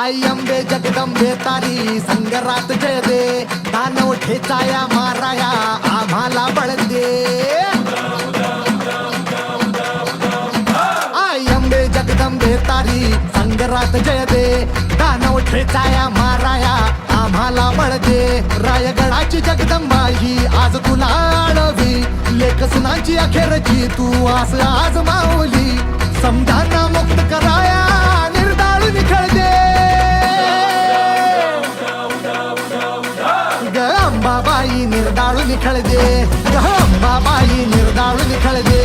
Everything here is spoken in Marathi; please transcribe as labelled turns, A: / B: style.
A: आई अंबे जगदंबे तारी संगरात जय दे, दानव ठेचाया माराया आम्हाला बळ दे. आई अंबे जगदंबे तारी संगरात जय दे, दानव ठेचाया माराया आम्हाला बळ दे. रायगडाची जगदंबा ही आज तुला आळवी, लेख सुनांची अखेरची तू आस आज माऊली. समजांना मुक्त कराया निर्दाळून खेळ दे. ग अंबाबाई निर्दाळून खेळ दे, ग अंबाबाई निर्दाळून खेळ दे.